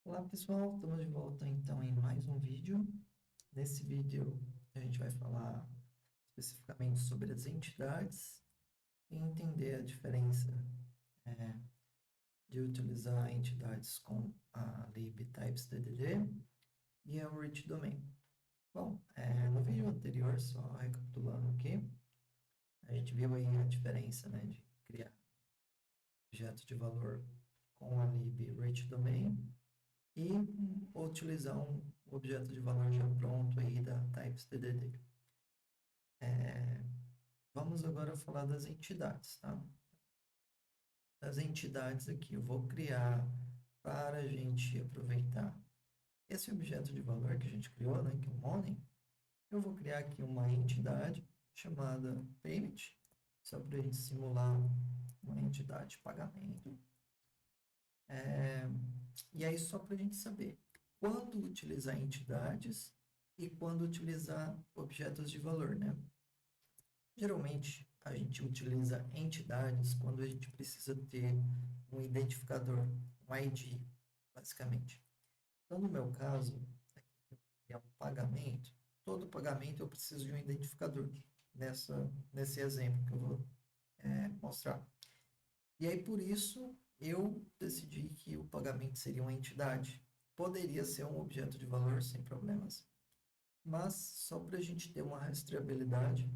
Olá pessoal, estamos de volta então em mais um vídeo. Nesse vídeo a gente vai falar especificamente sobre as entidades e entender a diferença é, de utilizar entidades com a libTypesDDD e a rich domain. Bom, no vídeo anterior, só recapitulando aqui, a gente viu aí a diferença, né, de criar objeto de valor com a lib domain e utilizar um objeto de valor já pronto aí da TypesDDD. Vamos agora falar das entidades, tá? Das entidades aqui, eu vou criar para a gente aproveitar esse objeto de valor que a gente criou, né, que é o money. Eu vou criar aqui uma entidade chamada payment, só para a gente simular uma entidade de pagamento. E aí, só para a gente saber quando utilizar entidades e quando utilizar objetos de valor, né? Geralmente, a gente utiliza entidades quando a gente precisa ter um identificador, um ID, basicamente. Então, no meu caso, aqui é um pagamento. Todo pagamento eu preciso de um identificador, nesse exemplo que eu vou mostrar. E aí, por isso, eu decidi que o pagamento seria uma entidade. Poderia ser um objeto de valor sem problemas, mas só para a gente ter uma rastreabilidade,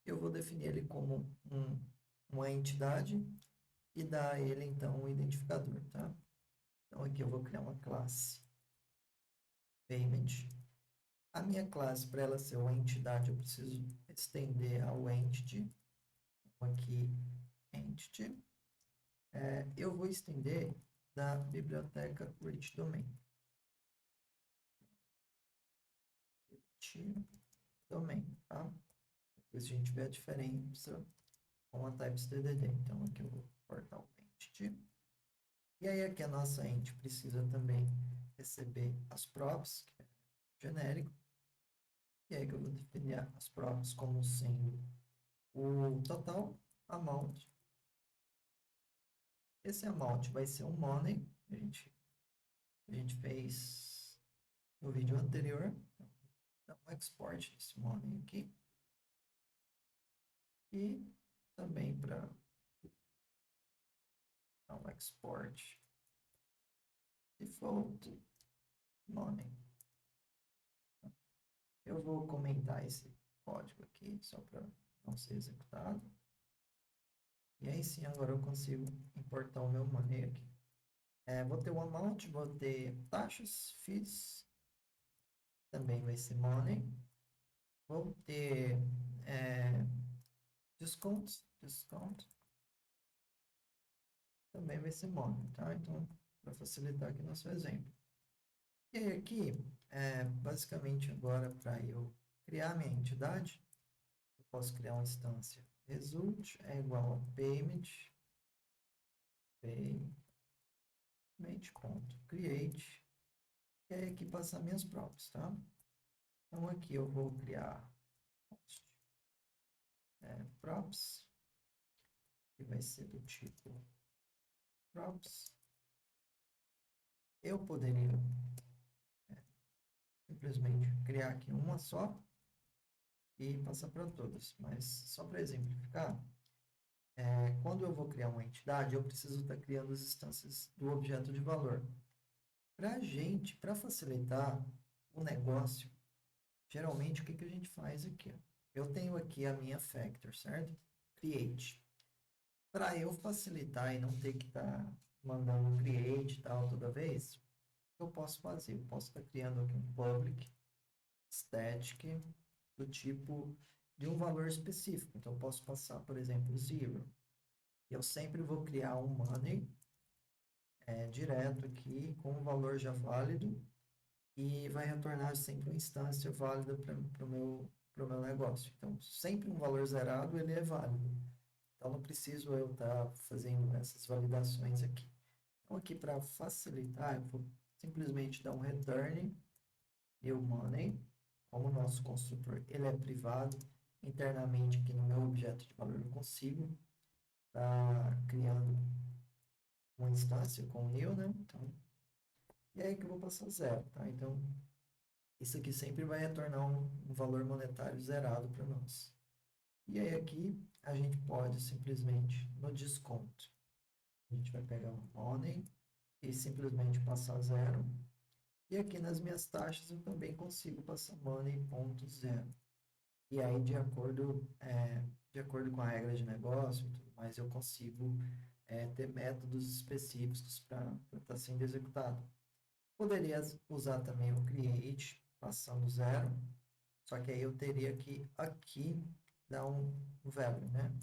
eu vou definir ele como uma entidade e dar a ele, então, um identificador, tá? Então, aqui eu vou criar uma classe payment. A minha classe, para ela ser uma entidade, eu preciso estender ao entity. Então, aqui, entity. Eu vou estender da biblioteca rich domain. Rich domain, tá? Depois a gente vê a diferença com a TypesDDD. Então, aqui eu vou cortar o entity. E aí aqui a nossa ent precisa também receber as props, que é genérico. E aí que eu vou definir as props como sendo o total amount. Esse amount vai ser um money, a gente fez no vídeo anterior. Então, dá um export desse money aqui. E também para dar um export default money. Eu vou comentar esse código aqui, só para não ser executado. E aí sim, agora eu consigo importar o meu money aqui. Vou ter o amount, vou ter taxas, fees, também vai ser money. Vou ter descontos, discount, também vai ser money, tá? Então, para facilitar aqui nosso exemplo. E aí aqui, basicamente agora para eu criar minha entidade, eu posso criar uma instância result é igual a payment.create, e aí aqui passar minhas props, tá? Então aqui eu vou criar props, que vai ser do tipo props. Eu poderia simplesmente criar aqui uma só e passar para todas, mas só para exemplificar, quando eu vou criar uma entidade, eu preciso estar criando as instâncias do objeto de valor. Para a gente, para facilitar o negócio, geralmente o que, que a gente faz aqui? Ó? Eu tenho aqui a minha factor, certo? Create. Para eu facilitar e não ter que estar mandando create e tal toda vez, eu posso fazer? Eu posso estar criando aqui um public static do tipo de um valor específico. Então, eu posso passar, por exemplo, 0. Eu sempre vou criar um money direto aqui com um valor já válido e vai retornar sempre uma instância válida para o meu negócio. Então, sempre um valor zerado, ele é válido. Então, não preciso eu estar fazendo essas validações aqui. Então, aqui para facilitar, eu vou simplesmente dar um return new money. Como o nosso construtor ele é privado, internamente aqui no meu objeto de valor eu consigo estar criando uma instância com new, né? Então, E aí que eu vou passar zero, tá? Então, isso aqui sempre vai retornar um valor monetário zerado para nós. E aí aqui a gente pode simplesmente, no desconto, a gente vai pegar o money e simplesmente passar zero. E aqui nas minhas taxas eu também consigo passar money ponto zero. E aí, de acordo com a regra de negócio e tudo mais, eu consigo ter métodos específicos para estar sendo executado. Poderia usar também o create, passando zero, só que aí eu teria que aqui dar um value, né?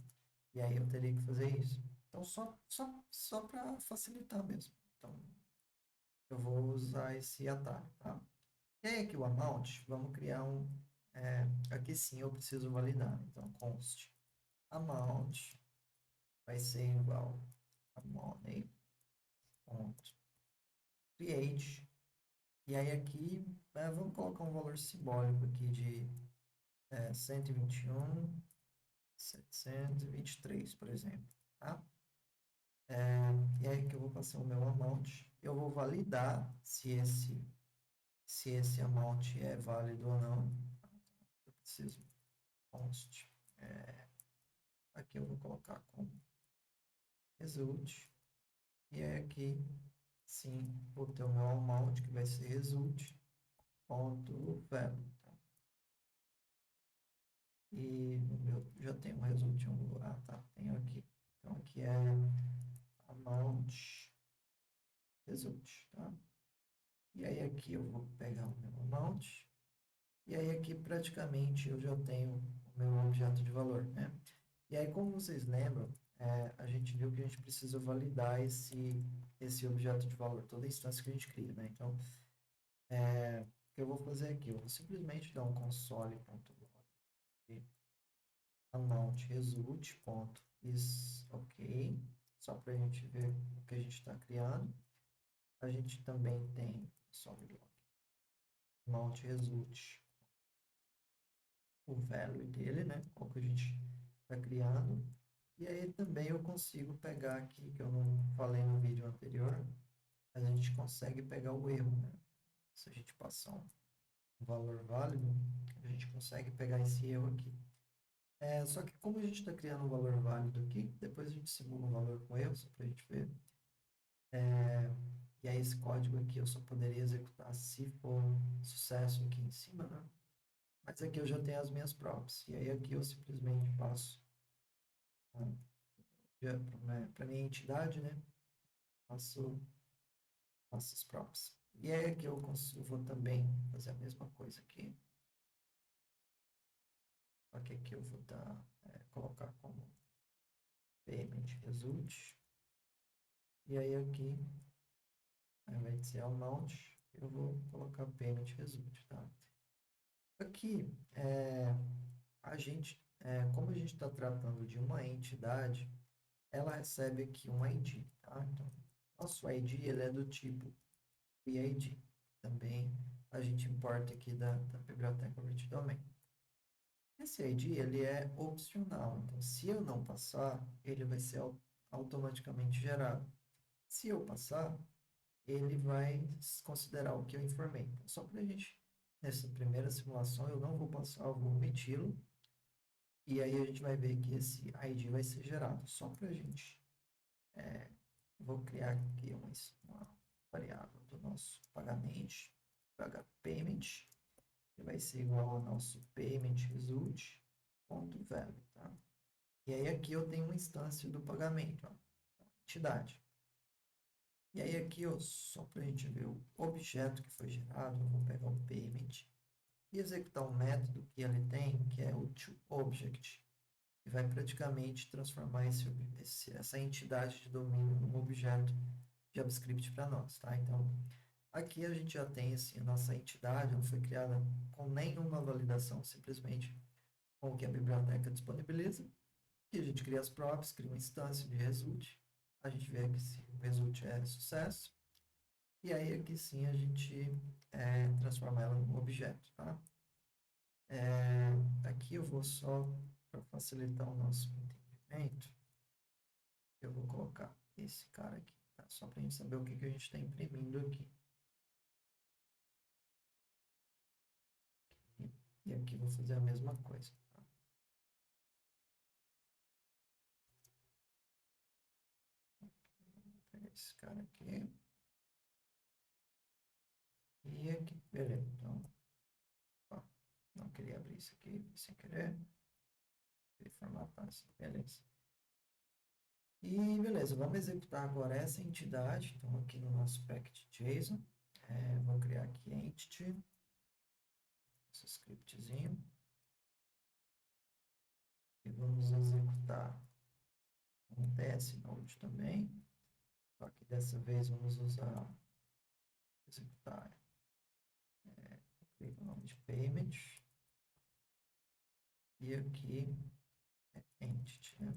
E aí eu teria que fazer isso. Então, só para facilitar mesmo. Então, eu vou usar esse atalho, tá? E aí aqui o amount, vamos criar aqui sim eu preciso validar. Então, const amount vai ser igual a money ponto create. E aí aqui, vamos colocar um valor simbólico aqui de 121.723, por exemplo, tá? E aí que eu vou passar o meu amount. Eu vou validar se esse amount é válido ou não. Eu preciso const. Aqui eu vou colocar como result. E aí aqui, sim, vou ter o meu amount, que vai ser result, ponto value. Tá? E no meu, já tem um result em algum lugar. Ah, tá, tenho aqui. Então aqui é amount result, tá? E aí aqui eu vou pegar o meu amount. E aí aqui praticamente eu já tenho o meu objeto de valor, né? E aí, como vocês lembram, a gente viu que a gente precisa validar esse objeto de valor, toda instância que a gente cria, né? Então, o que eu vou fazer aqui? Eu vou simplesmente dar um console.log amount result.is, ok, só para a gente ver o que a gente está criando. A gente também tem console.log amount result, o value dele, né? Qual que a gente está criando. E aí também eu consigo pegar aqui, que eu não falei no vídeo anterior, mas a gente consegue pegar o erro, né? Se a gente passar um valor válido, a gente consegue pegar esse erro aqui. Só que como a gente está criando um valor válido aqui, depois a gente simula um valor com erro, só para a gente ver. E aí esse código aqui eu só poderia executar se for sucesso aqui em cima, né? Mas aqui eu já tenho as minhas props. E aí aqui eu simplesmente passo para minha entidade, né? Passo as props. E aí aqui eu vou também fazer a mesma coisa aqui. Só que aqui eu vou colocar como payment result. E aí aqui, ao invés de ser amount, eu vou colocar payment result, tá? Aqui, como a gente está tratando de uma entidade, ela recebe aqui um ID, tá? Então, nosso ID, ele é do tipo PID. Também a gente importa aqui da biblioteca Rich Domain. Esse ID, ele é opcional. Então, se eu não passar, ele vai ser automaticamente gerado. Se eu passar, ele vai considerar o que eu informei. Então, só para a gente, nessa primeira simulação, eu não vou passar, eu vou omiti-lo. E aí a gente vai ver que esse ID vai ser gerado. Só para a gente, vou criar aqui uma variável do nosso pagamento, payment, que vai ser igual ao nosso payment result.value, tá? E aí aqui eu tenho uma instância do pagamento, ó, entidade. E aí aqui, ó, só para a gente ver o objeto que foi gerado, eu vou pegar o payment e executar um método que ele tem, que é o toObject, que vai praticamente transformar essa entidade de domínio num objeto JavaScript para nós, tá? Então, aqui a gente já tem assim, a nossa entidade, não foi criada com nenhuma validação, simplesmente com o que a biblioteca disponibiliza. E a gente cria as props, cria uma instância de result. A gente vê que se o result é sucesso. E aí aqui sim a gente transforma ela num objeto, tá? Aqui eu vou só, para facilitar o nosso entendimento, eu vou colocar esse cara aqui, tá? Só para a gente saber o que a gente está imprimindo aqui. E aqui vou fazer a mesma coisa. Tá? Vou pegar esse cara aqui. E aqui, beleza. Então, ó, não queria abrir isso aqui sem querer. Queria formatar assim, beleza. E beleza, vamos executar agora essa entidade. Então, aqui no nosso package.json, vou criar aqui entity, esse scriptzinho. E vamos executar um TS Node também. Só que dessa vez vamos executar o nome de payment. E aqui é entity, né?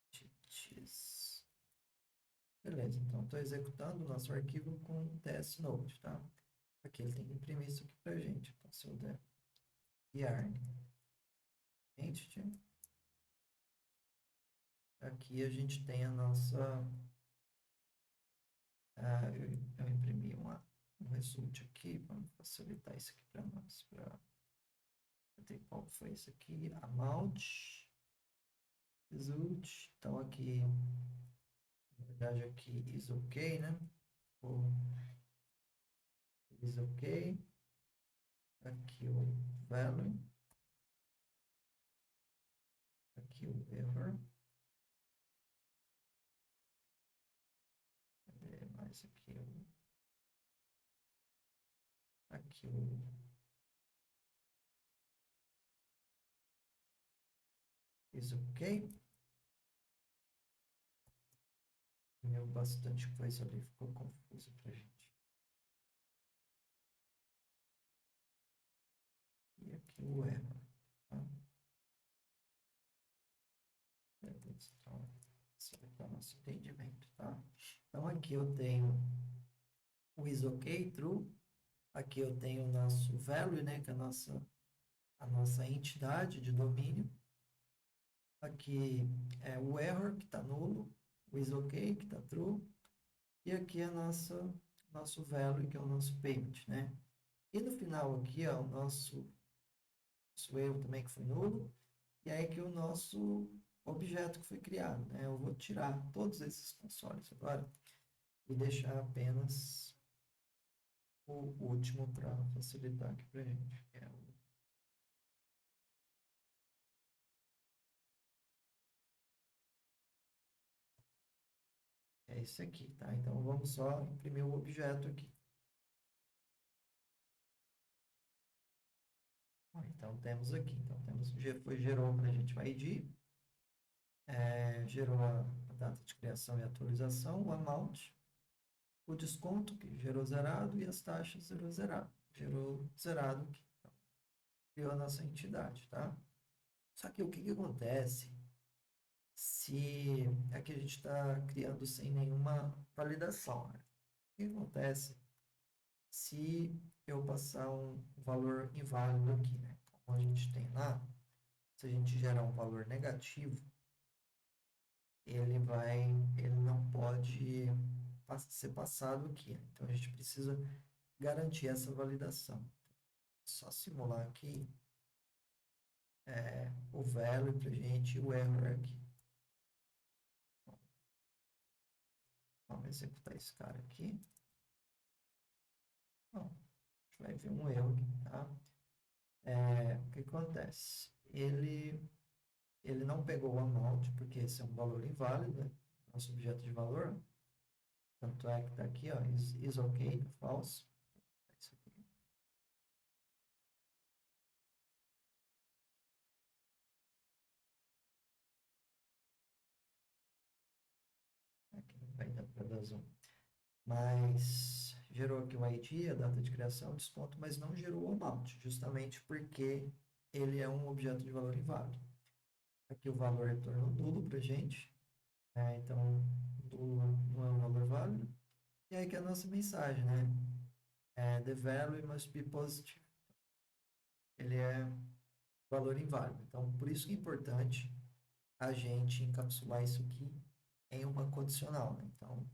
Entities. Beleza, então estou executando o nosso arquivo com TS Node, tá? Aqui ele tem que imprimir isso aqui pra gente. Então, se eu der yarn entity, aqui a gente tem a nossa. Eu imprimi um result aqui, vamos facilitar isso aqui para nós. Qual foi isso aqui? Amount, result. Então aqui, na verdade, aqui is ok, né? Ou is ok. Aqui o value. Aqui o error. Cadê mais aqui? Aqui o is ok. Deu bastante coisa ali, ficou confuso pra gente. E aqui o erro. Tá? Então, facilitar o nosso entendimento, tá? Então, aqui eu tenho o isOK, true. Aqui eu tenho o nosso value, né? Que é a nossa entidade de domínio. Aqui é o error, que está nulo. O isOK, que está true. E aqui é nosso value, que é o nosso payment, né? E no final aqui, ó, o nosso erro também que foi nulo. E aí que o nosso objeto que foi criado, né? Eu vou tirar todos esses consoles agora e deixar apenas o último para facilitar aqui para a gente. É esse aqui, tá? Então vamos só imprimir o objeto aqui. Então temos aqui, gerou para a gente o ID, gerou a data de criação e atualização, o amount, o desconto que gerou zerado e as taxas gerou zerado aqui. Então, criou a nossa entidade, tá? Só que o que acontece se aqui a gente está criando sem nenhuma validação, né? O que acontece se eu passar um valor inválido aqui, né? Como a gente tem lá, se a gente gerar um valor negativo, ele não pode ser passado aqui, né? Então a gente precisa garantir essa validação. Só simular aqui o value para a gente e o error aqui. Vamos executar esse cara aqui. Bom, a gente vai ver um erro aqui, tá? O que acontece? Ele não pegou o amount, porque esse é um valor inválido, né? Nosso objeto de valor. Tanto é que está aqui, ó, is ok, false. Isso aqui. Aqui não vai dar para dar zoom. Mas gerou aqui o ID, a data de criação, desconto, mas não gerou o amount, justamente porque ele é um objeto de valor inválido. Aqui o valor retornou nulo para a gente. Então, nulo não é um valor válido. E aí que é a nossa mensagem, né? The value must be positive. Ele é valor inválido. Então, por isso que é importante a gente encapsular isso aqui em uma condicional, né? Então,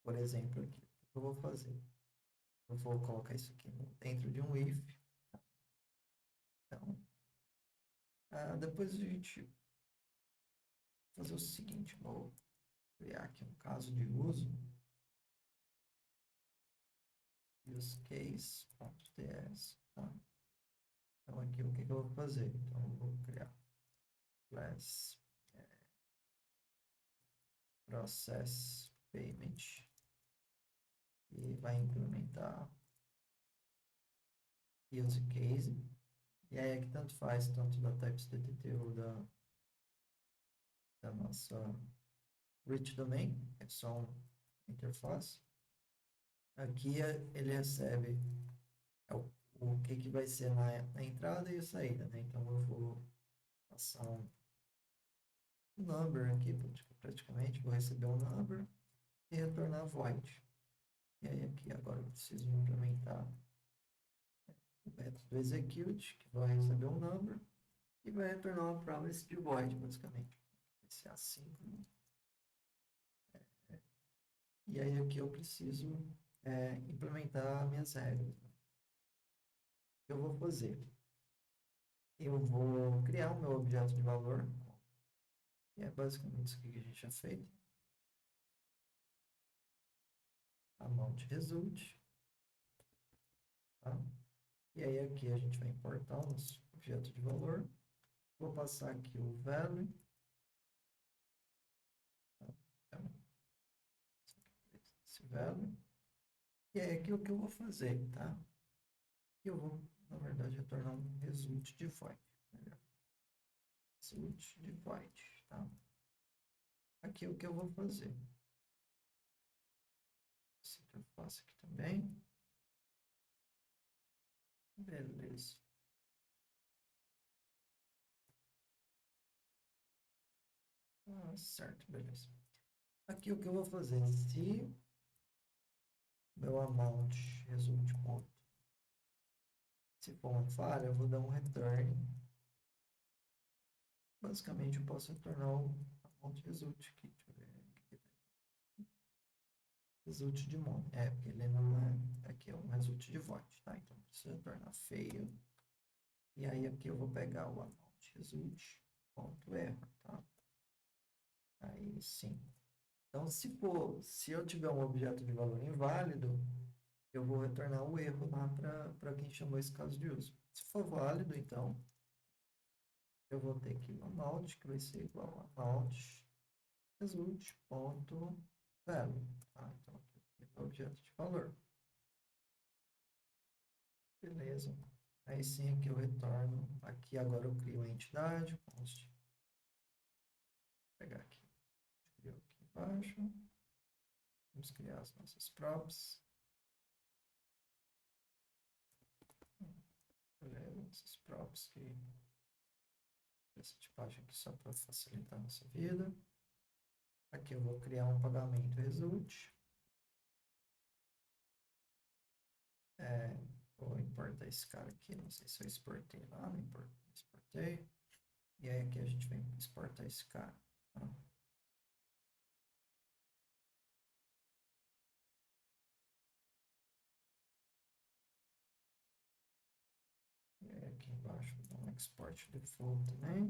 por exemplo, aqui, o que eu vou fazer? eu vou colocar isso aqui dentro de um if. Então, depois a gente fazer o seguinte, vou criar aqui um caso de uso, use case.ts, tá? Então, aqui o que eu vou fazer? Então, eu vou criar class process payment e vai implementar use case. E aí aqui tanto faz, tanto da TypeScript ou da nossa rich domain, é só uma interface. Aqui ele recebe o que vai ser na entrada e a saída, né? Então eu vou passar um number aqui, praticamente, vou receber um number e retornar void. E aí aqui agora eu preciso implementar o método execute, que vai receber um number e vai retornar uma promise de void, basicamente. Vai ser assim. E aí aqui eu preciso implementar minhas regras. O que eu vou fazer? Eu vou criar o meu objeto de valor, e é basicamente isso que a gente já fez. Amount result. Tá? E aí aqui a gente vai importar o nosso objeto de valor. Vou passar aqui o value. Tá? Então, esse value. E aí aqui o que eu vou fazer, tá? Eu vou, na verdade, retornar um result de void. Result de void, tá? Aqui o que eu vou fazer. Essa interface aqui também. Beleza. Certo, beleza. Aqui o que eu vou fazer, se meu amount result ponto, se for uma falha, eu vou dar um return. Basicamente, eu posso retornar o amount result aqui. Deixa eu ver aqui. Result de money. Porque ele não é. Aqui é um result de void, tá? Então, precisa retornar feio. E aí, aqui eu vou pegar o amount result ponto error, tá? Aí sim. Então, se eu tiver um objeto de valor inválido, eu vou retornar o erro lá para quem chamou esse caso de uso. Se for válido, então, eu vou ter aqui o amount, que vai ser igual a amount result ponto value. Tá? Então, aqui é o objeto de valor. Beleza. Aí sim, aqui eu retorno. Aqui agora eu crio a entidade. Post. Vou pegar aqui. Crio aqui embaixo. Vamos criar as nossas props. Beleza, essas props que essa tipagem aqui só para facilitar a nossa vida. Aqui eu vou criar um pagamento result. Vou importar esse cara aqui. Não sei se eu exportei lá, não exportei. E aí aqui a gente vem exportar esse cara. Tá? E aí aqui embaixo vou dar um export default também.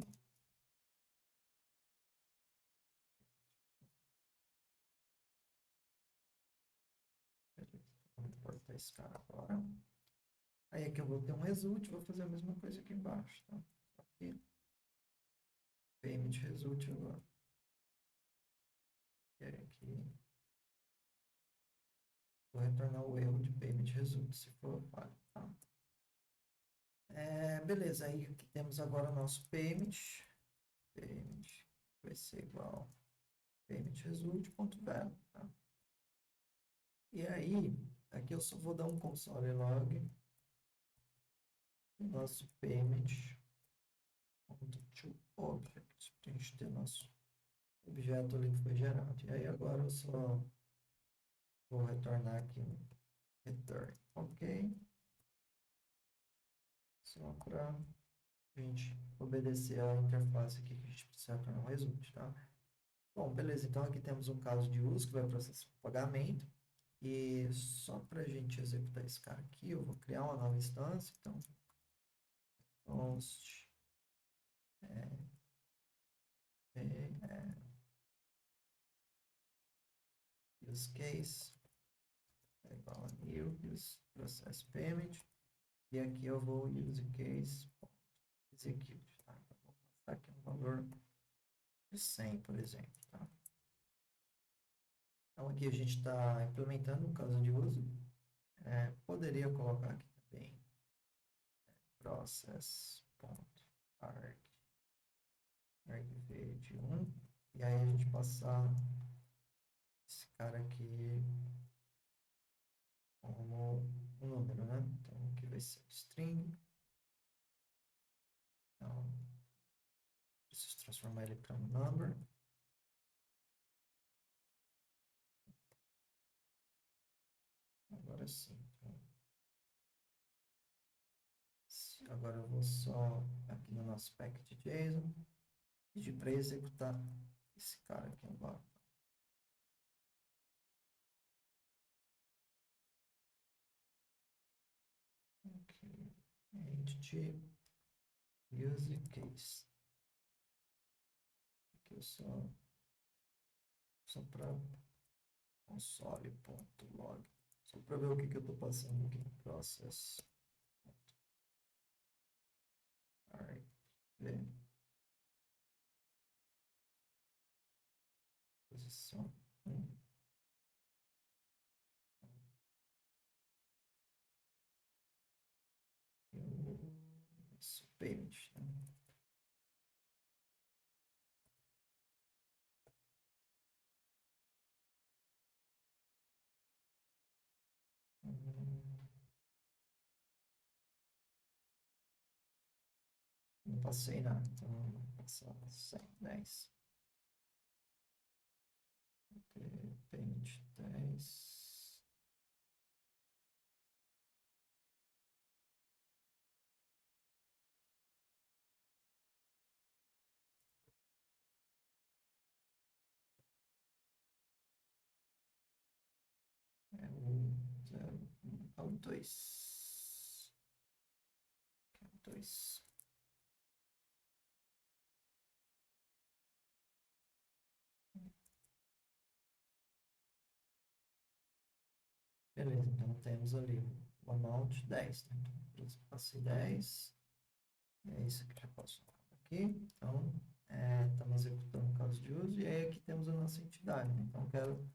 Vou importar esse cara agora. Aí aqui eu vou ter um result, vou fazer a mesma coisa aqui embaixo, tá? Aqui. Payment result agora. E aí aqui vou retornar o erro de payment result, se for falho, tá? Beleza, aí aqui temos agora o nosso payment. Payment vai ser igual payment result.value, tá? E aí, aqui eu só vou dar um console log do nosso payment to object, para a gente ter nosso objeto ali que foi gerado. E aí agora eu só vou retornar aqui um return, ok? Só para a gente obedecer a interface aqui que a gente precisa retornar um result, tá? Bom, beleza, então aqui temos um caso de uso que vai processar o pagamento. E só para a gente executar esse cara aqui, eu vou criar uma nova instância. Então, const use case é igual a new use process payment. E aqui eu vou use case execute. Tá? Então, vou passar aqui um valor de 100, por exemplo. Tá? Então, aqui a gente está implementando um caso de uso. Poderia colocar aqui também process.arg de 1. E aí a gente passar esse cara aqui como um número, né? Então, aqui vai ser string. Então, preciso transformar ele para um number. Agora sim. Então, agora eu vou só aqui no nosso package JSON pedir para executar esse cara aqui agora. Aqui, entity use case. Aqui só para console.log. Só para ver o que eu estou passando aqui no process. Arg. Posição 1. Isso, payment. Né? Não passei nada, então vou passar 110. Payment 10. É o 0, ao 2. 2. Beleza, então temos ali o amount 10. Né? Então, passei 10. É isso que já passou aqui. Então, estamos executando o caso de uso. E aí aqui temos a nossa entidade. Né? Então, quero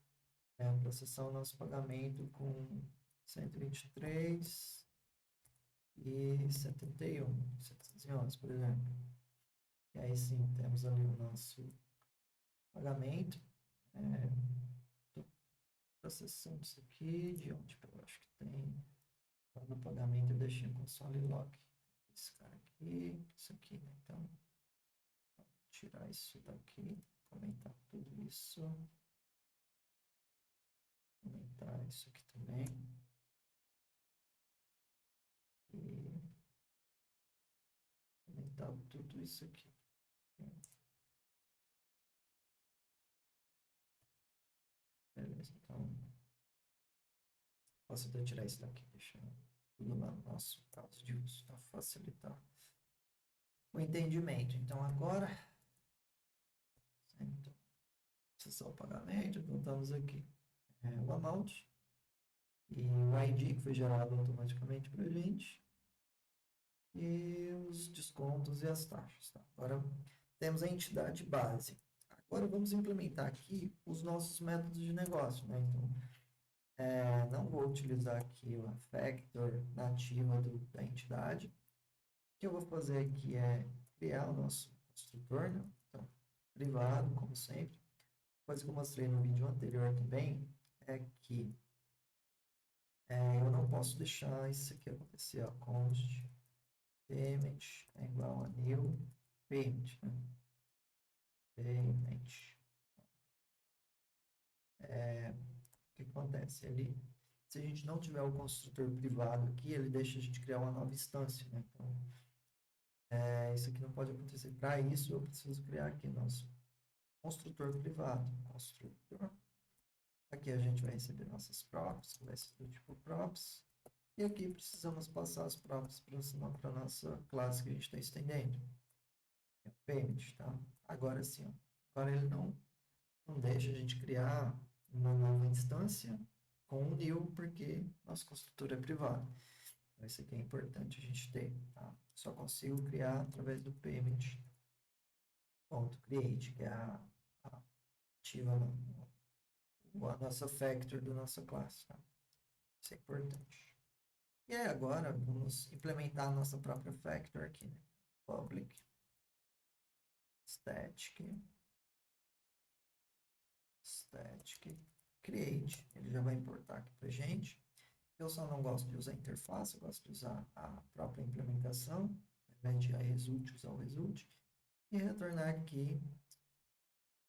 processar o nosso pagamento com 123 e 71, 711, por exemplo. E aí sim, temos ali o nosso pagamento. Estou processando isso aqui, de onde eu acho que tem. No pagamento eu deixei o console log. Esse cara aqui, isso aqui, né? Então, vou tirar isso daqui, comentar tudo isso. Comentar isso aqui também. E comentar tudo isso aqui. Beleza, então posso até tirar isso daqui, deixar tudo lá no nosso caso de uso, para facilitar o entendimento. Então agora, então, acessar o pagamento, voltamos aqui. O amount e o ID que foi gerado automaticamente para a gente. E os descontos e as taxas. Tá? Agora temos a entidade base. Agora vamos implementar aqui os nossos métodos de negócio. Né? Então, não vou utilizar aqui a factor nativa da entidade. O que eu vou fazer aqui é criar o nosso construtor, né? Então, privado, como sempre. Coisa que eu mostrei no vídeo anterior também é que eu não posso deixar isso aqui acontecer. Ó, const payment é igual a new payment. Né? Payment. O que acontece? Se a gente não tiver o construtor privado aqui, ele deixa a gente criar uma nova instância. Né? Então, isso aqui não pode acontecer. Para isso, eu preciso criar aqui nosso construtor privado. Construtor Aqui a gente vai receber nossas props, que vai ser do tipo props. E aqui precisamos passar as props para a nossa classe que a gente está estendendo. É o payment, tá? Agora sim, ó. Agora ele não deixa a gente criar uma nova instância com um new, porque nosso construtor é privado. Então, isso aqui é importante a gente ter, tá? Só consigo criar através do payment.create, que é a ativa, a nossa factor da nossa classe, tá? Isso é importante. E aí agora vamos implementar a nossa própria factor aqui, né? Public static create. Ele já vai importar aqui pra gente. Eu só não gosto de usar interface, eu gosto de usar a própria implementação, ao invés de a result, usar o result, e retornar aqui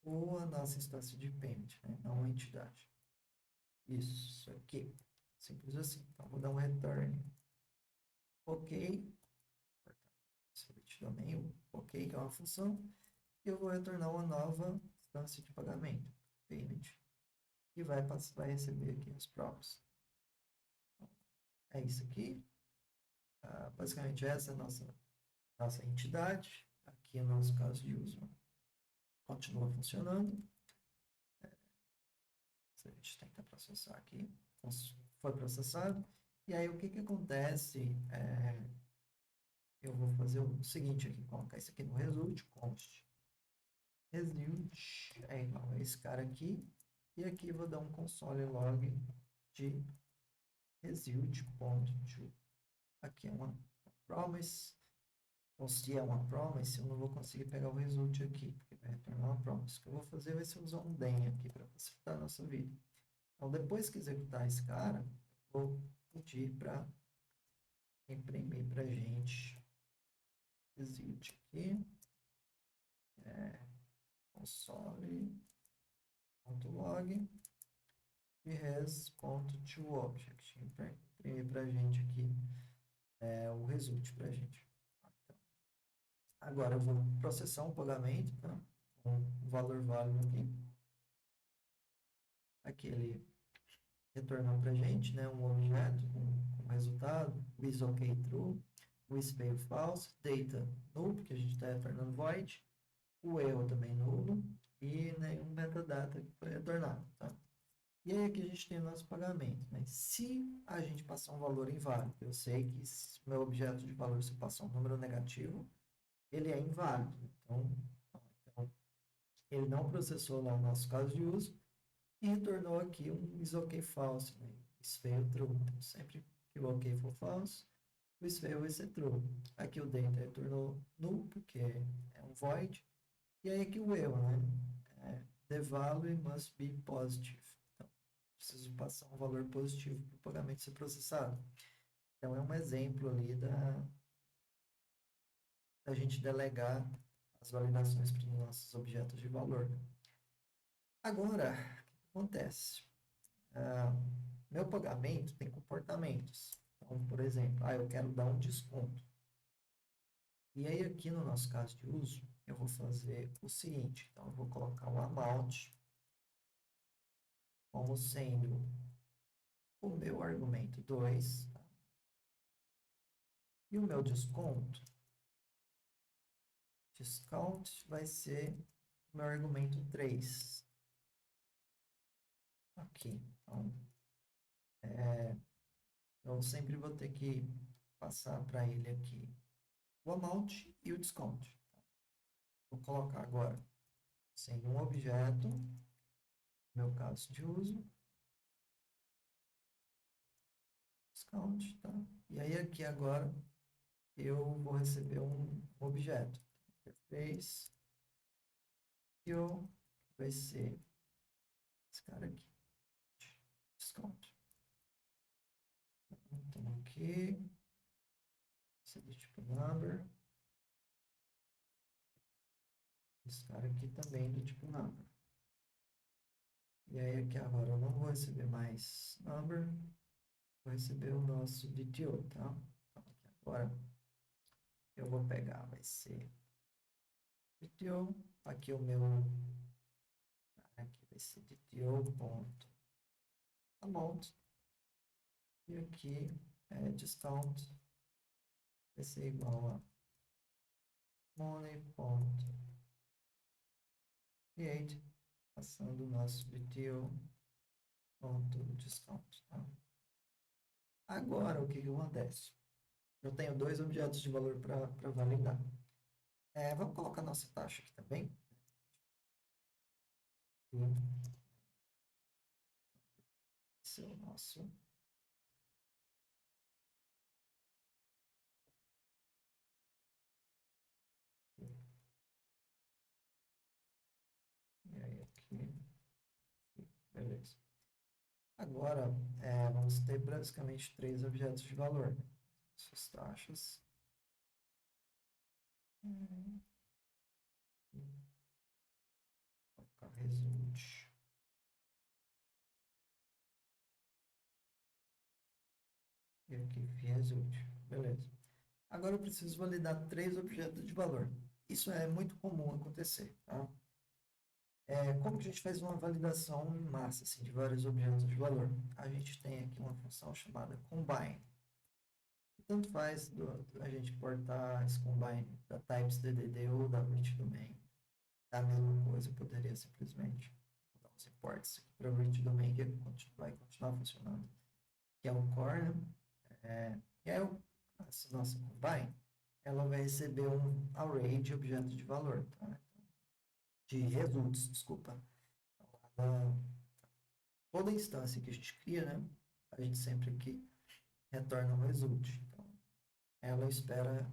a nossa instância de payment, né? Não a entidade. Isso aqui. Simples assim. Então, vou dar um return. Ok. Select também o ok, que é uma função. E eu vou retornar uma nova instância de pagamento. Payment. E vai receber aqui os props. É isso aqui. Basicamente essa é a nossa entidade. Aqui no nosso caso de uso continua funcionando. Se a gente tenta processar aqui, foi processado. E aí o que acontece? Eu vou fazer o seguinte aqui, colocar isso aqui no result, const result é igual a esse cara aqui. E aqui vou dar um console log de result.to. Aqui é uma promise. Então, se é uma promise, eu não vou conseguir pegar o result aqui, porque vai retornar uma promise. O que eu vou fazer vai ser usar um den aqui para facilitar a nossa vida. Então, depois que executar esse cara, eu vou pedir para imprimir para a gente result aqui, console.log e res.toObject. Imprimir para a gente aqui o result para a gente. Então, agora eu vou processar um pagamento, tá? Com um valor válido aqui. Aqui ele retornou para a gente, né, um objeto com resultado, o is ok true, o is fail false, data null, porque a gente está retornando void, o erro também nulo e nenhum metadata que foi retornado, tá? E aí aqui a gente tem o nosso pagamento, né? Se a gente passar um valor inválido, eu sei que se meu objeto de valor se passar um número negativo, ele é inválido. Então ele não processou lá o nosso caso de uso e retornou aqui um is ok false, né? Is fail true. Então, sempre que o ok for false, o is fail vai ser true. Aqui o data retornou null, porque é um void. E aí aqui o erro, né? The value must be positive. Então, preciso passar um valor positivo para o pagamento ser processado. Então, é um exemplo ali da gente delegar as validações para os nossos objetos de valor. Agora, o que acontece? Meu pagamento tem comportamentos. Então, por exemplo, eu quero dar um desconto. E aí, aqui no nosso caso de uso, eu vou fazer o seguinte. Então, eu vou colocar o amount como sendo o meu argumento 2, tá? E o meu desconto, discount vai ser o meu argumento 3. Aqui. Então, eu sempre vou ter que passar para ele aqui o amount e o desconto. Tá? Vou colocar agora sem um objeto, no meu caso de uso, discount, tá? E aí aqui agora eu vou receber um objeto, interface, e vai ser esse cara aqui, discount. Então aqui, esse do tipo number, esse cara aqui também do tipo number. E aí aqui agora eu não vou receber mais number, vou receber o nosso DTO, tá? Então aqui agora eu vou pegar, vai ser DTO, aqui o meu, aqui vai ser DTO ponto amount. E aqui discount vai ser igual a money.create, passando o nosso BTO.discount. Tá? Agora, o que acontece? Eu tenho dois objetos de valor para validar. Vamos colocar nossa taxa aqui também. Esse é o nosso. E aí aqui. Beleza. Agora, vamos ter basicamente três objetos de valor. Essas taxas. Vou colocar result. E aqui, result. Beleza. Agora eu preciso validar três objetos de valor. Isso é muito comum acontecer, tá? Como que a gente faz uma validação em massa, assim, de vários objetos de valor? A gente tem aqui uma função chamada combine. Tanto faz a gente portar esse combine da types DDD ou da reach domain. É a mesma coisa, eu poderia simplesmente dar os imports aqui para o reach domain, que vai continuar funcionando, que é o core, né? E aí, essa nossa combine, ela vai receber um array de objetos de valor, tá? De results, desculpa. Toda instância que a gente cria, né? A gente sempre aqui retorna um result. Então, ela espera,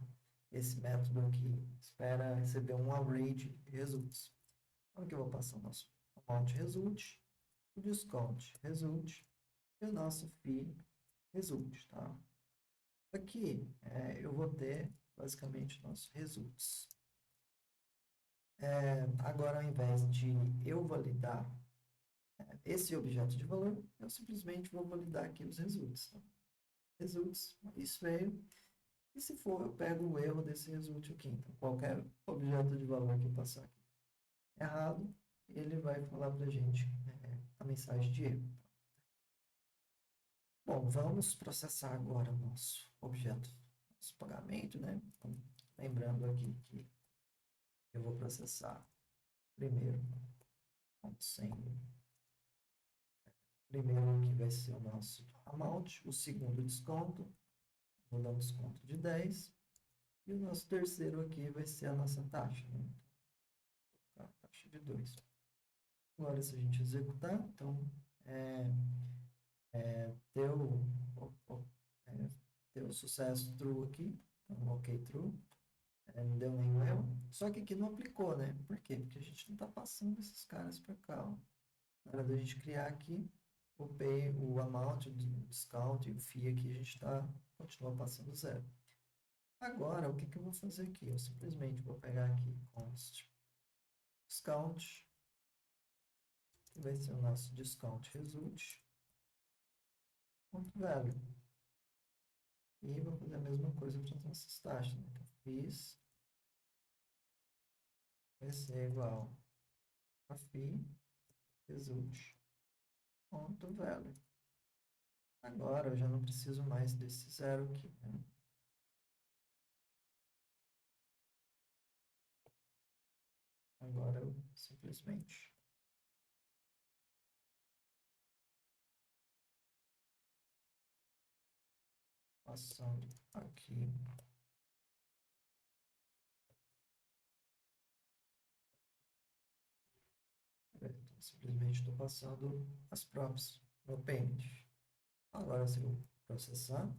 esse método aqui, espera receber um array de results. Então, aqui eu vou passar o nosso amount result, o discount result e o nosso fee result, tá? Aqui eu vou ter basicamente nossos results. Agora, ao invés de eu validar esse objeto de valor, eu simplesmente vou validar aqui os results. Tá? Results, isso veio. E se for, eu pego o erro desse result aqui. Então, qualquer objeto de valor que passar aqui errado, ele vai falar para a gente a mensagem de erro. Bom, vamos processar agora o nosso objeto, nosso pagamento, né? Então, lembrando aqui que eu vou processar primeiro, primeiro aqui vai ser o nosso amount, o segundo desconto, vou dar um desconto de 10, e o nosso terceiro aqui vai ser a nossa taxa, né? Então, a taxa de 2. Agora, se a gente executar, então, deu sucesso true aqui, então, ok, true, não deu nenhum erro, só que aqui não aplicou, né? Por quê? Porque a gente não está passando esses caras para cá, ó. Na hora da gente criar aqui, o pay, o amount, o discount e o fee aqui, a gente continua passando zero. Agora, o que eu vou fazer aqui? Eu simplesmente vou pegar aqui const discount, que vai ser o nosso discount result, ponto value. E vou fazer a mesma coisa para as nossas taxas. Né? Então, fees vai ser igual a fee result, ponto value. Agora, eu já não preciso mais desse zero aqui. Né? Agora, eu simplesmente passando aqui então, simplesmente estou passando as props no payment. Agora, se eu processar,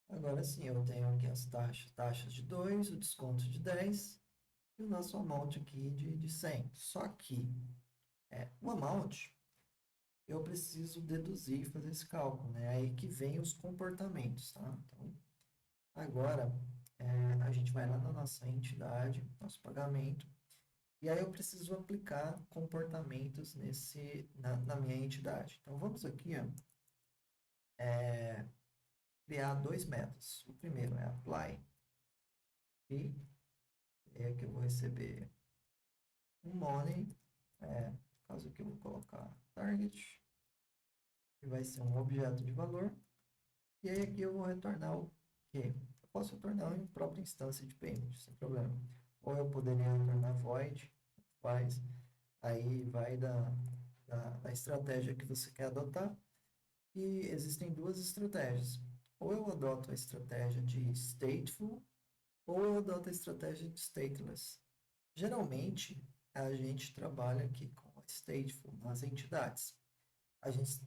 agora sim eu tenho aqui as taxas de 2, o desconto de 10 e o nosso amount aqui de 100. Só que o amount eu preciso deduzir e fazer esse cálculo, né? Aí que vem os comportamentos, tá? Então, agora a gente vai lá na nossa entidade, nosso pagamento, e aí eu preciso aplicar comportamentos na minha entidade. Então, vamos aqui, ó, criar dois métodos. O primeiro é apply, e é que eu vou receber um money, no caso aqui eu vou colocar target, que vai ser um objeto de valor. E aí aqui eu vou retornar o quê? Eu posso retornar em própria instância de payment, sem problema. Ou eu poderia retornar void, faz. Aí vai da estratégia que você quer adotar. E existem duas estratégias. Ou eu adoto a estratégia de stateful, ou eu adoto a estratégia de stateless. Geralmente, a gente trabalha aqui com a stateful nas entidades. A gente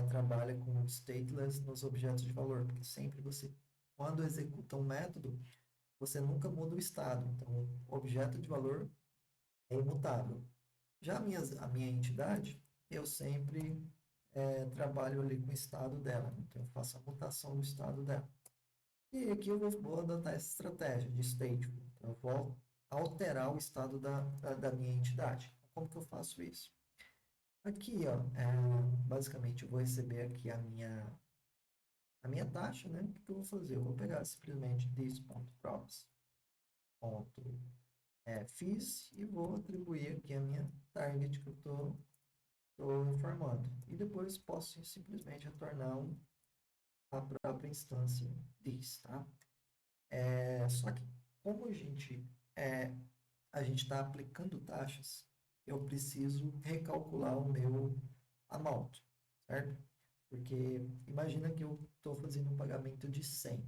trabalha com stateless nos objetos de valor, porque sempre você, quando executa um método, você nunca muda o estado. Então, o objeto de valor é imutável. Já a minha entidade, eu sempre trabalho ali com o estado dela. Então, eu faço a mutação do estado dela. E aqui eu vou adotar essa estratégia de stateful. Então, eu vou alterar o estado da minha entidade. Como que eu faço isso? Aqui, ó, basicamente eu vou receber aqui a minha taxa, né? O que eu vou fazer? Eu vou pegar simplesmente this.props.fees e vou atribuir aqui a minha target que eu estou informando. E depois posso simplesmente retornar a própria instância this, tá? Só que como a gente está aplicando taxas, eu preciso recalcular o meu amount, certo? Porque imagina que eu estou fazendo um pagamento de 100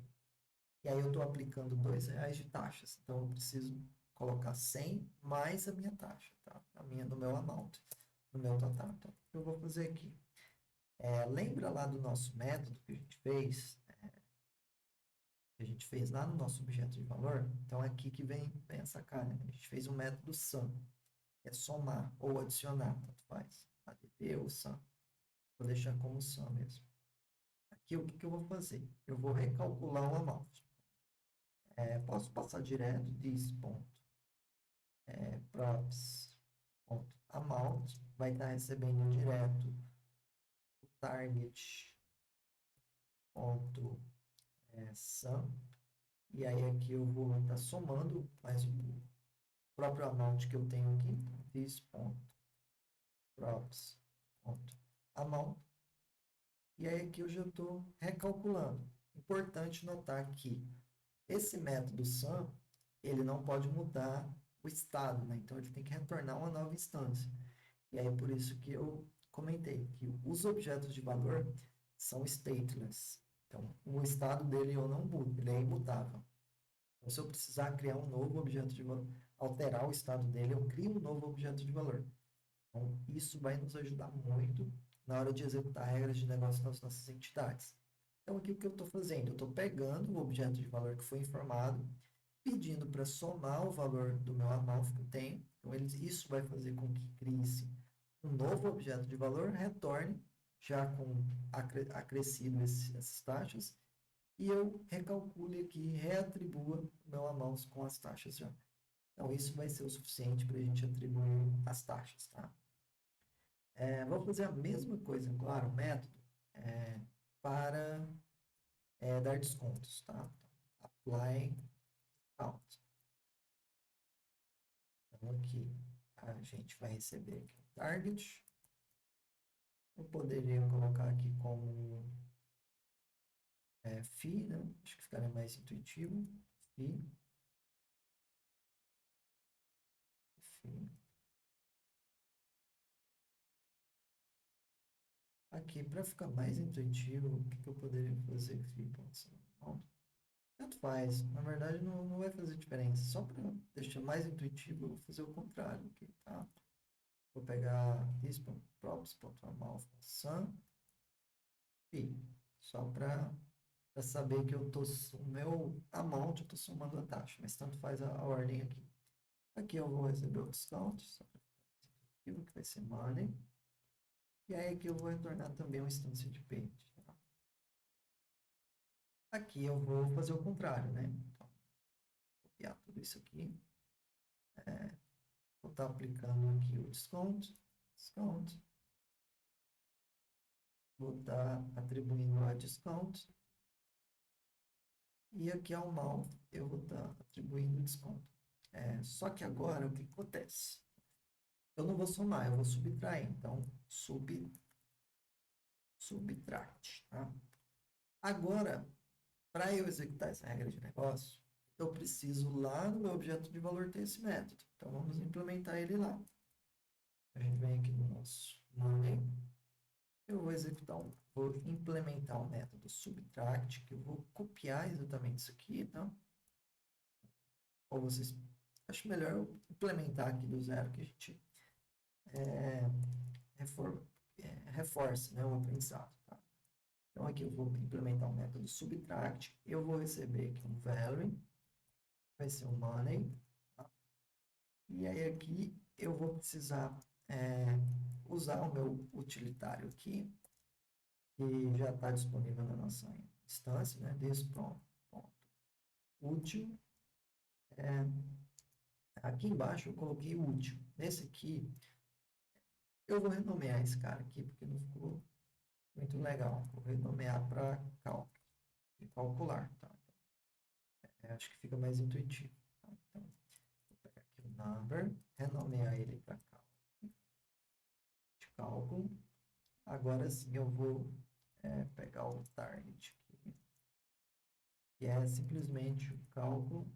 e aí eu estou aplicando R$ 2 de taxas. Então eu preciso colocar 100 mais a minha taxa, tá? No meu amount, no meu total. Então, o que eu vou fazer aqui? Lembra lá do nosso método que a gente fez? Que a gente fez lá no nosso objeto de valor? Então é aqui que vem a sacada, né? A gente fez um método sum, que é somar ou adicionar, tanto faz. ADD ou sum. Vou deixar como sum mesmo. Aqui o que eu vou fazer? Eu vou recalcular o amount. Posso passar direto props.amount, vai estar recebendo direto o target.sum, e aí aqui eu vou estar somando mais o próprio amount que eu tenho aqui, this.props.amount, e aí aqui eu já estou recalculando. Importante notar que esse método sum, ele não pode mudar o estado, né? Então ele tem que retornar uma nova instância. E aí por isso que eu comentei que os objetos de valor são stateless. Então o estado dele eu não mudo, ele é imutável. Então se eu precisar criar um novo objeto de valor, alterar o estado dele, eu crio um novo objeto de valor. Então isso vai nos ajudar muito na hora de executar regras de negócio nas nossas entidades. Então, aqui o que eu estou fazendo? Eu estou pegando o objeto de valor que foi informado, pedindo para somar o valor do meu amount que eu tenho. Então, isso vai fazer com que crie-se um novo objeto de valor, retorne já com acrescido essas taxas, e eu recalcule aqui, reatribua o meu amount com as taxas já. Então, isso vai ser o suficiente para a gente atribuir as taxas, tá? Vou fazer a mesma coisa, claro, método, para dar descontos, tá? Apply discount. Então, aqui a gente vai receber aqui o target. Eu poderia colocar aqui como fee, né? Acho que ficaria mais intuitivo. Fee. Aqui, para ficar mais intuitivo, o que eu poderia fazer? Fee, tanto faz. Na verdade, não vai fazer diferença. Só para deixar mais intuitivo, eu vou fazer o contrário aqui, tá? Vou pegar this.props.amount.sum e só para saber que o meu amount, eu estou somando a taxa, mas tanto faz a ordem aqui. Aqui eu vou receber o discount, só para ficar mais intuitivo, que vai ser money. E aí aqui eu vou retornar também uma instância de payment. Tá? Aqui eu vou fazer o contrário, né? Então, copiar tudo isso aqui. Vou estar aplicando aqui o discount. Vou estar atribuindo a discount. E aqui ao mal eu vou estar atribuindo desconto. Só que agora o que acontece? Eu não vou somar, eu vou subtrair. Então, subtract, tá? Agora, para eu executar essa regra de negócio, eu preciso lá no meu objeto de valor ter esse método. Então, vamos implementar ele lá. A gente vem aqui no nosso money. Eu vou implementar o método subtract, que eu vou copiar exatamente isso aqui, tá? Ou vocês... Acho melhor eu implementar aqui do zero, que a gente reforce, né, o aprendizado, tá? Então, aqui eu vou implementar o método subtract. Eu vou receber aqui um value, vai ser um money. Tá? E aí, aqui, eu vou precisar usar o meu utilitário aqui, que já está disponível na nossa instância, né? This.util. Aqui embaixo eu coloquei útil. Nesse aqui, eu vou renomear esse cara aqui, porque não ficou muito legal. Vou renomear para calcular, tá? Acho que fica mais intuitivo. Tá? Então, vou pegar aqui o number, renomear ele para cálculo. Agora sim eu vou pegar o target aqui, que é simplesmente o cálculo,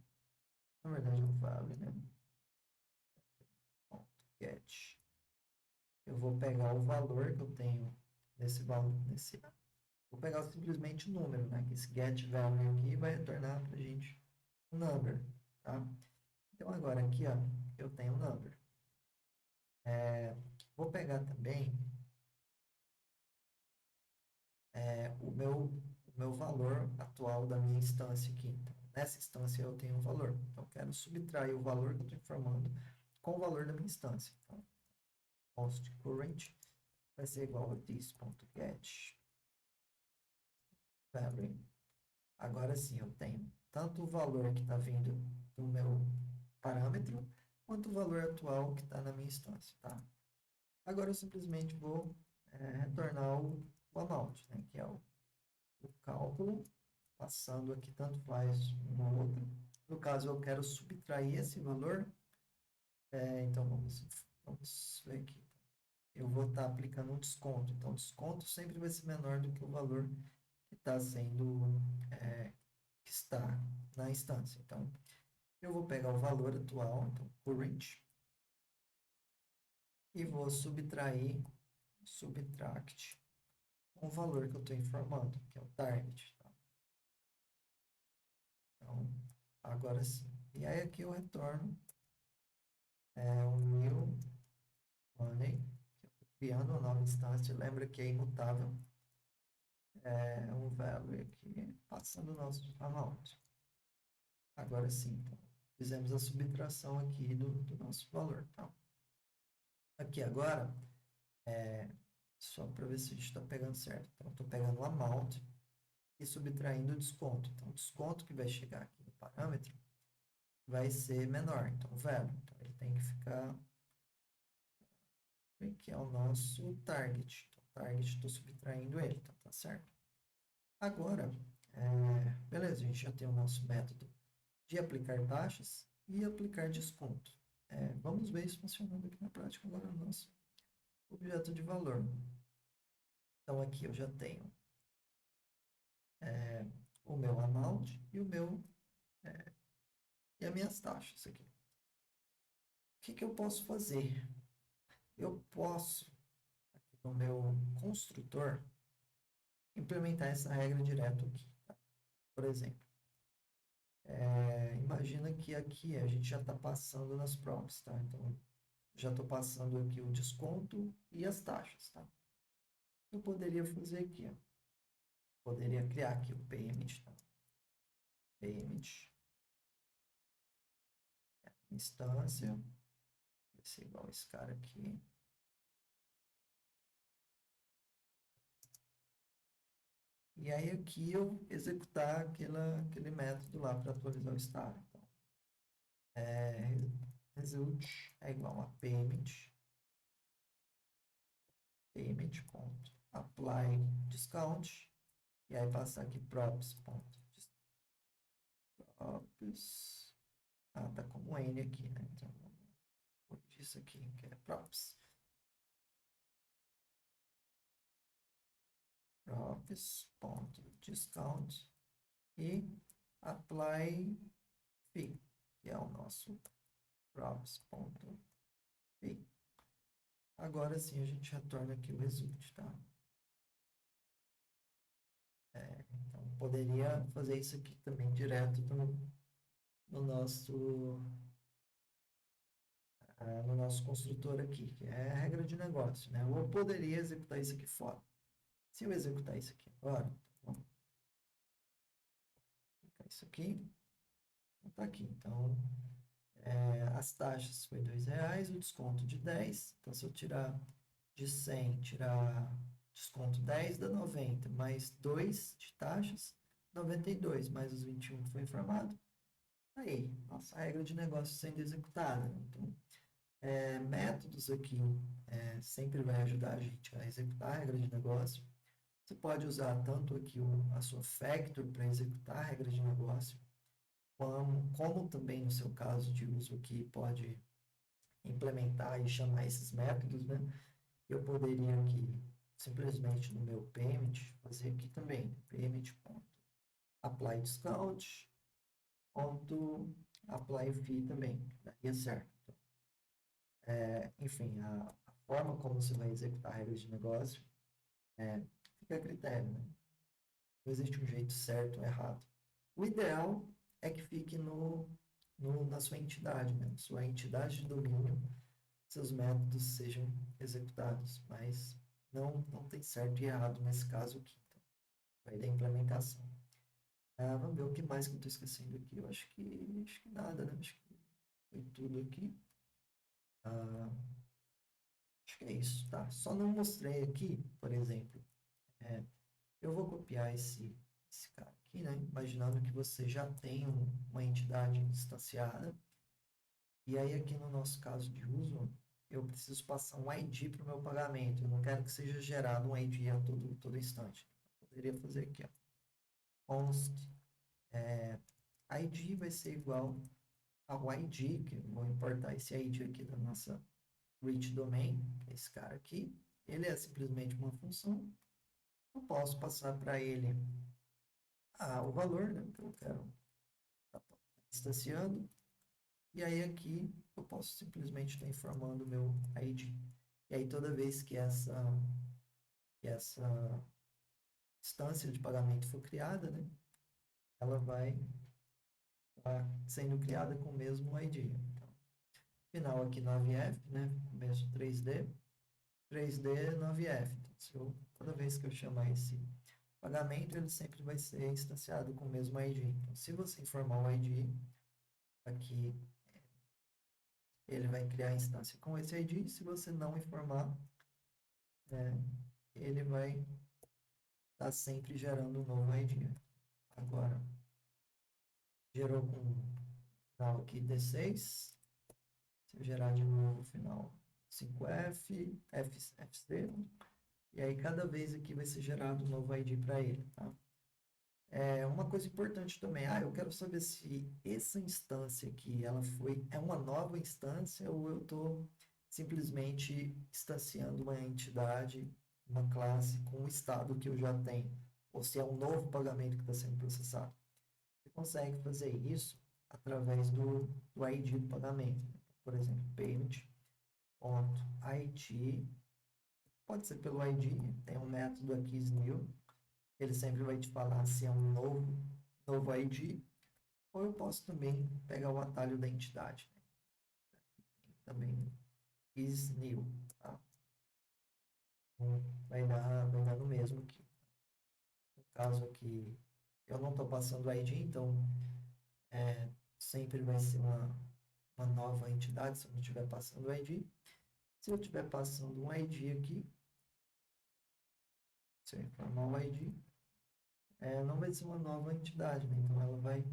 na verdade é um value, né? Get. Eu vou pegar o valor que eu tenho nesse valor, vou pegar simplesmente o número, né? Que esse get value aqui vai retornar para a gente um number, tá? Então agora aqui, ó, eu tenho um number. Vou pegar também o meu valor atual da minha instância aqui. Então, nessa instância eu tenho um valor. Então, eu quero subtrair o valor que eu estou informando com o valor da minha instância. Então, const current vai ser igual a this.get value. Agora sim, eu tenho tanto o valor que está vindo do meu parâmetro, quanto o valor atual que está na minha instância, tá? Agora eu simplesmente vou retornar o amount, né, que é o cálculo, passando aqui tanto faz um ou outro. No caso, eu quero subtrair esse valor, então vamos ver aqui. Eu vou estar aplicando um desconto, então o desconto sempre vai ser menor do que o valor que está que está na instância. Então, eu vou pegar o valor atual, então current, e vou subtract o valor que eu estou informando, que é o target. Tá? Então, agora sim. E aí aqui eu retorno um new money, que eu estou criando uma nova instância. Lembra que é imutável. Um value aqui, passando o nosso amount. Agora sim, então, fizemos a subtração aqui do nosso valor. Tá? Aqui agora, só para ver se a gente está pegando certo. Então, estou pegando o amount e subtraindo o desconto. Então, o desconto que vai chegar aqui no parâmetro vai ser menor. Então, value. Então, ele tem que ficar... que é o nosso target. Então, target, estou subtraindo ele. Então, tá certo. Agora, beleza, a gente já tem o nosso método de aplicar taxas e aplicar desconto. Vamos ver isso funcionando aqui na prática agora no nosso objeto de valor. Então, aqui eu já tenho o meu amount e e as minhas taxas aqui. O que eu posso fazer? Eu posso, aqui no meu construtor, implementar essa regra direto aqui. Tá? Por exemplo, imagina que aqui a gente já está passando nas props, tá? Então, já estou passando aqui o desconto e as taxas, tá? Eu poderia fazer aqui, ó. Poderia criar aqui o payment, tá? Payment, instância, vai ser igual a esse cara aqui. E aí aqui eu executar aquele método lá para atualizar o estado. Então, result é igual a payment.apply discount, e aí passar aqui props. Tá como N aqui, né? Então, vou corrigir isso aqui, que é props. props.discount e apply fee, que é o nosso props.fee. Agora sim a gente retorna aqui o result, tá? Então poderia fazer isso aqui também direto no nosso construtor aqui, que é a regra de negócio, né? Eu poderia executar isso aqui fora. Se eu executar isso aqui agora, vamos clicar isso aqui, está aqui. Então, as taxas foi R$2, o desconto de 10. Então, se eu tirar de 100, tirar desconto 10, dá 90, mais 2 de taxas, 92, mais os 21 que foi informado. Aí, nossa regra de negócio sendo executada. Então, métodos aqui sempre vai ajudar a gente a executar a regra de negócio. Você pode usar tanto aqui a sua factor para executar a regra de negócio, como também no seu caso de uso aqui pode implementar e chamar esses métodos, né? Eu poderia aqui simplesmente no meu payment fazer aqui também payment.apply discount apply fee também, daria certo. Então, enfim, a forma como você vai executar a regra de negócio fica a critério, né? Não existe um jeito certo ou errado. O ideal é que fique na sua entidade, né? Sua entidade de domínio, seus métodos sejam executados, mas não tem certo e errado nesse caso aqui. Então, vai da implementação. Vamos ver o que mais que eu estou esquecendo aqui. Eu acho que nada, né? Acho que foi tudo aqui. Acho que é isso, tá? Só não mostrei aqui, por exemplo, eu vou copiar esse cara aqui, né? Imaginando que você já tem uma entidade instanciada. E aí, aqui no nosso caso de uso, eu preciso passar um ID para o meu pagamento. Eu não quero que seja gerado um ID a todo instante. Eu poderia fazer aqui, ó. Const ID vai ser igual ao ID, que eu vou importar esse ID aqui da nossa reach domain, que é esse cara aqui. Ele é simplesmente uma função. Eu posso passar para ele o valor, né, que eu quero estar instanciando. E aí aqui eu posso simplesmente estar informando o meu ID. E aí toda vez que essa instância de pagamento for criada, né, ela vai estar sendo criada com o mesmo ID. Então, final aqui 9F, né, começo 3D 9F. Então, toda vez que eu chamar esse pagamento, ele sempre vai ser instanciado com o mesmo ID. Então, se você informar o ID, aqui ele vai criar a instância com esse ID. Se você não informar, ele vai estar sempre gerando um novo ID. Agora, gerou com o final aqui D6. Se eu gerar de novo o final 5F, FC, e aí cada vez aqui vai ser gerado um novo ID para ele, tá? Uma coisa importante também, eu quero saber se essa instância aqui, é uma nova instância ou eu estou simplesmente instanciando uma entidade, uma classe com o estado que eu já tenho, ou se é um novo pagamento que está sendo processado. Você consegue fazer isso através do ID do pagamento. Por exemplo, payment.id, pode ser pelo ID, tem um método aqui, new, ele sempre vai te falar se é um novo ID, ou eu posso também pegar o atalho da entidade, né? Também is new, tá? Então, vai dar no mesmo aqui. No caso aqui, eu não estou passando o ID, então sempre vai ser uma nova entidade se eu não estiver passando o ID. Se eu estiver passando um ID aqui, se eu informar o ID, não vai ser uma nova entidade, né? Então ela vai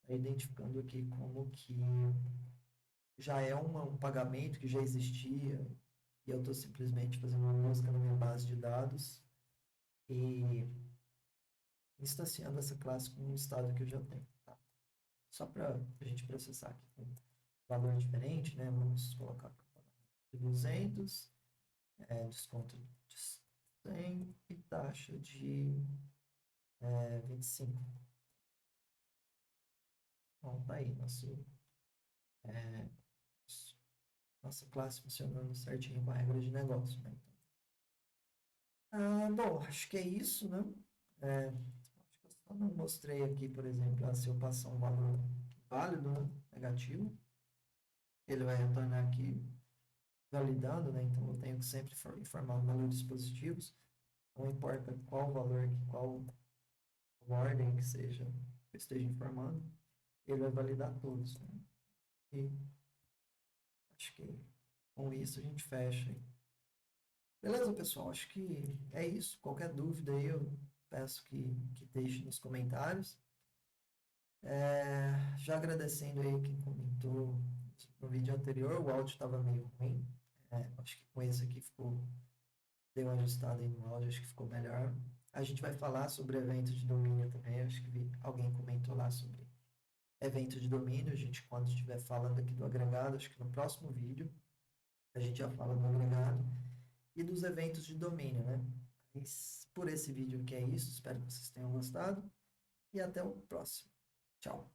identificando aqui como que já é um pagamento que já existia e eu estou simplesmente fazendo uma busca na minha base de dados e instanciando essa classe com um estado que eu já tenho, tá? Só para a gente processar aqui com valor diferente, né? Vamos colocar de 200, desconto de 100 e taxa faixa de 25. Então, tá aí é, nossa classe funcionando certinho com a regra de negócio, né? Bom, acho que é isso, né? Acho que eu só não mostrei aqui, por exemplo, se eu passar um valor válido, né? Negativo, ele vai retornar aqui validando, né? Então eu tenho que sempre informar valores positivos, não importa qual valor, qual ordem que seja, eu esteja informando, ele vai validar todos, né? E acho que com isso a gente fecha aí. Beleza, pessoal? Acho que é isso. Qualquer dúvida aí, eu peço que deixe nos comentários. Já agradecendo aí quem comentou no vídeo anterior, o áudio estava meio ruim. Acho que com esse aqui deu uma ajustada aí no áudio, acho que ficou melhor. A gente vai falar sobre eventos de domínio também. Acho que alguém comentou lá sobre eventos de domínio. A gente, quando estiver falando aqui do agregado, acho que no próximo vídeo a gente já fala do agregado e dos eventos de domínio, né? Mas por esse vídeo que é isso, espero que vocês tenham gostado e até o próximo. Tchau.